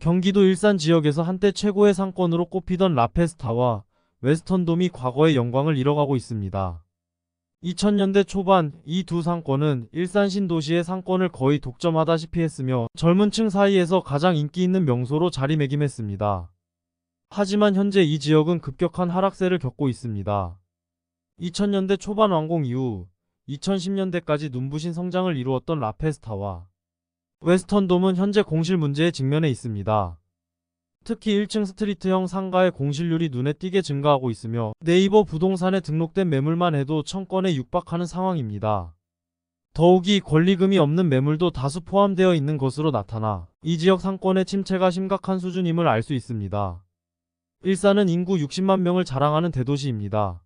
경기도 일산 지역에서 한때 최고의 상권으로 꼽히던 라페스타와 웨스턴돔이 과거의 영광을 잃어가고 있습니다. 2000년대 초반 이 두 상권은 일산 신도시의 상권을 거의 독점하다시피 했으며 젊은 층 사이에서 가장 인기 있는 명소로 자리매김했습니다. 하지만 현재 이 지역은 급격한 하락세를 겪고 있습니다. 2000년대 초반 완공 이후 2010년대까지 눈부신 성장을 이루었던 라페스타와 웨스턴돔은 현재 공실 문제에 직면해 있습니다. 특히 1층 스트리트형 상가의 공실률이 눈에 띄게 증가하고 있으며 네이버 부동산에 등록된 매물만 해도 1000건에 육박하는 상황입니다. 더욱이 권리금이 없는 매물도 다수 포함되어 있는 것으로 나타나 이 지역 상권의 침체가 심각한 수준임을 알 수 있습니다. 일산은 인구 60만 명을 자랑하는 대도시입니다.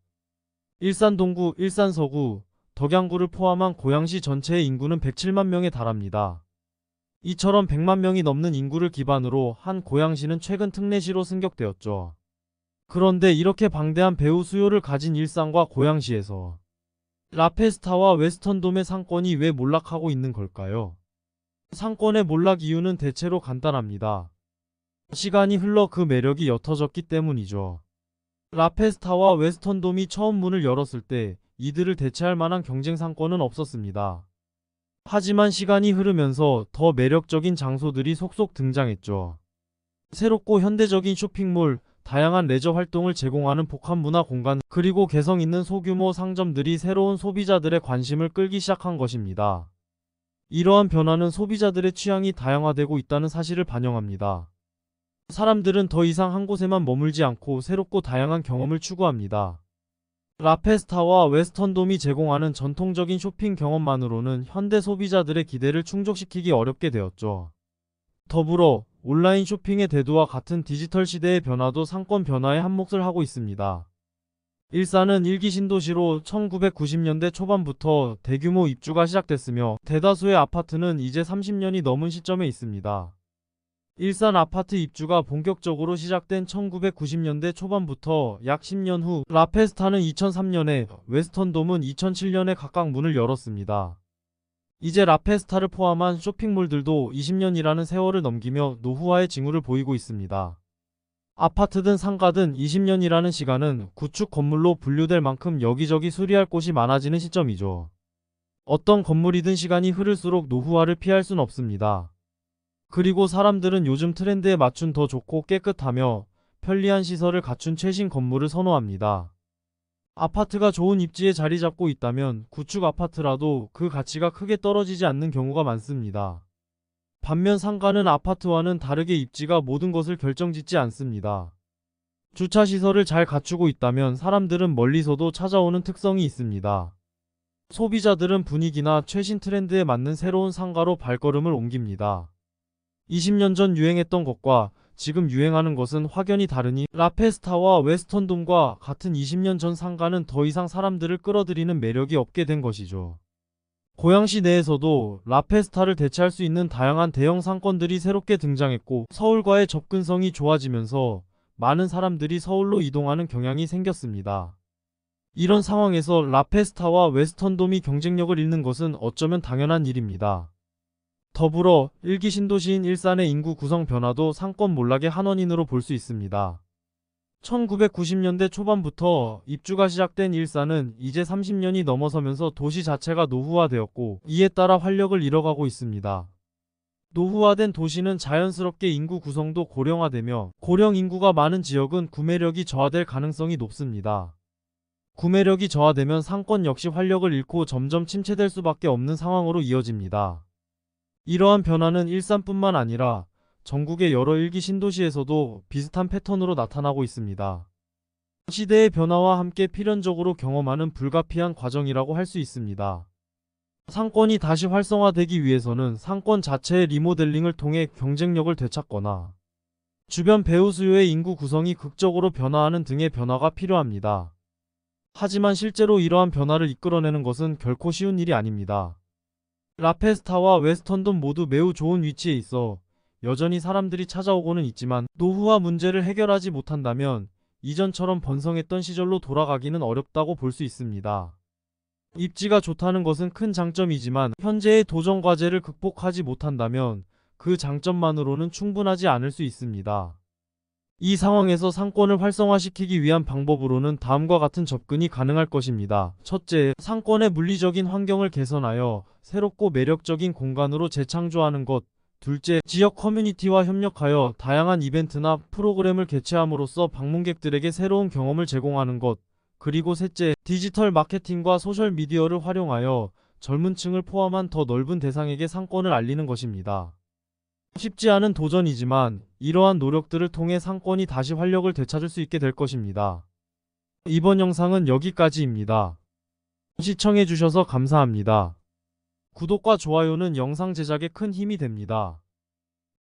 일산 동구, 일산 서구, 덕양구를 포함한 고양시 전체의 인구는 107만 명에 달합니다. 이처럼 100만 명이 넘는 인구를 기반으로 한 고양시는 최근 특례시로 승격되었죠. 그런데 이렇게 방대한 배후 수요를 가진 일산과 고양시에서 라페스타와 웨스턴돔의 상권이 왜 몰락하고 있는 걸까요? 상권의 몰락 이유는 대체로 간단합니다. 시간이 흘러 그 매력이 옅어졌기 때문이죠. 라페스타와 웨스턴돔이 처음 문을 열었을 때 이들을 대체할 만한 경쟁 상권은 없었습니다. 하지만 시간이 흐르면서 더 매력적인 장소들이 속속 등장했죠. 새롭고 현대적인 쇼핑몰, 다양한 레저 활동을 제공하는 복합문화 공간, 그리고 개성 있는 소규모 상점들이 새로운 소비자들의 관심을 끌기 시작한 것입니다. 이러한 변화는 소비자들의 취향이 다양화되고 있다는 사실을 반영합니다. 사람들은 더 이상 한 곳에만 머물지 않고 새롭고 다양한 경험을 추구합니다. 라페스타와 웨스턴돔이 제공하는 전통적인 쇼핑 경험만으로는 현대 소비자들의 기대를 충족시키기 어렵게 되었죠. 더불어 온라인 쇼핑의 대두와 같은 디지털 시대의 변화도 상권 변화에 한몫을 하고 있습니다. 일산은 일기 신도시로 1990년대 초반부터 대규모 입주가 시작됐으며 대다수의 아파트는 이제 30년이 넘은 시점에 있습니다. 일산 아파트 입주가 본격적으로 시작된 1990년대 초반부터 약 10년 후 라페스타는 2003년에 웨스턴돔은 2007년에 각각 문을 열었습니다. 이제 라페스타를 포함한 쇼핑몰들도 20년이라는 세월을 넘기며 노후화의 징후를 보이고 있습니다. 아파트든 상가든 20년이라는 시간은 구축 건물로 분류될 만큼 여기저기 수리할 곳이 많아지는 시점이죠. 어떤 건물이든 시간이 흐를수록 노후화를 피할 순 없습니다. 그리고 사람들은 요즘 트렌드에 맞춘 더 좋고 깨끗하며 편리한 시설을 갖춘 최신 건물을 선호합니다. 아파트가 좋은 입지에 자리 잡고 있다면 구축 아파트라도 그 가치가 크게 떨어지지 않는 경우가 많습니다. 반면 상가는 아파트와는 다르게 입지가 모든 것을 결정짓지 않습니다. 주차 시설을 잘 갖추고 있다면 사람들은 멀리서도 찾아오는 특성이 있습니다. 소비자들은 분위기나 최신 트렌드에 맞는 새로운 상가로 발걸음을 옮깁니다. 20년 전 유행했던 것과 지금 유행하는 것은 확연히 다르니 라페스타와 웨스턴돔과 같은 20년 전 상가는 더 이상 사람들을 끌어들이는 매력이 없게 된 것이죠. 고양시 내에서도 라페스타를 대체할 수 있는 다양한 대형 상권들이 새롭게 등장했고 서울과의 접근성이 좋아지면서 많은 사람들이 서울로 이동하는 경향이 생겼습니다. 이런 상황에서 라페스타와 웨스턴돔이 경쟁력을 잃는 것은 어쩌면 당연한 일입니다. 더불어 일기 신도시인 일산의 인구 구성 변화도 상권 몰락의 한 원인으로 볼 수 있습니다. 1990년대 초반부터 입주가 시작된 일산은 이제 30년이 넘어서면서 도시 자체가 노후화되었고 이에 따라 활력을 잃어가고 있습니다. 노후화된 도시는 자연스럽게 인구 구성도 고령화되며 고령 인구가 많은 지역은 구매력이 저하될 가능성이 높습니다. 구매력이 저하되면 상권 역시 활력을 잃고 점점 침체될 수밖에 없는 상황으로 이어집니다. 이러한 변화는 일산뿐만 아니라 전국의 여러 일기 신도시에서도 비슷한 패턴으로 나타나고 있습니다. 시대의 변화와 함께 필연적으로 경험하는 불가피한 과정이라고 할 수 있습니다. 상권이 다시 활성화되기 위해서는 상권 자체의 리모델링을 통해 경쟁력을 되찾거나 주변 배후 수요의 인구 구성이 극적으로 변화하는 등의 변화가 필요합니다. 하지만 실제로 이러한 변화를 이끌어내는 것은 결코 쉬운 일이 아닙니다. 라페스타와 웨스턴돔 모두 매우 좋은 위치에 있어 여전히 사람들이 찾아오고는 있지만 노후화 문제를 해결하지 못한다면 이전처럼 번성했던 시절로 돌아가기는 어렵다고 볼 수 있습니다. 입지가 좋다는 것은 큰 장점이지만 현재의 도전 과제를 극복하지 못한다면 그 장점만으로는 충분하지 않을 수 있습니다. 이 상황에서 상권을 활성화시키기 위한 방법으로는 다음과 같은 접근이 가능할 것입니다. 첫째, 상권의 물리적인 환경을 개선하여 새롭고 매력적인 공간으로 재창조하는 것. 둘째, 지역 커뮤니티와 협력하여 다양한 이벤트나 프로그램을 개최함으로써 방문객들에게 새로운 경험을 제공하는 것. 그리고 셋째, 디지털 마케팅과 소셜미디어를 활용하여 젊은 층을 포함한 더 넓은 대상에게 상권을 알리는 것입니다. 쉽지 않은 도전이지만 이러한 노력들을 통해 상권이 다시 활력을 되찾을 수 있게 될 것입니다. 이번 영상은 여기까지입니다. 시청해주셔서 감사합니다. 구독과 좋아요는 영상 제작에 큰 힘이 됩니다.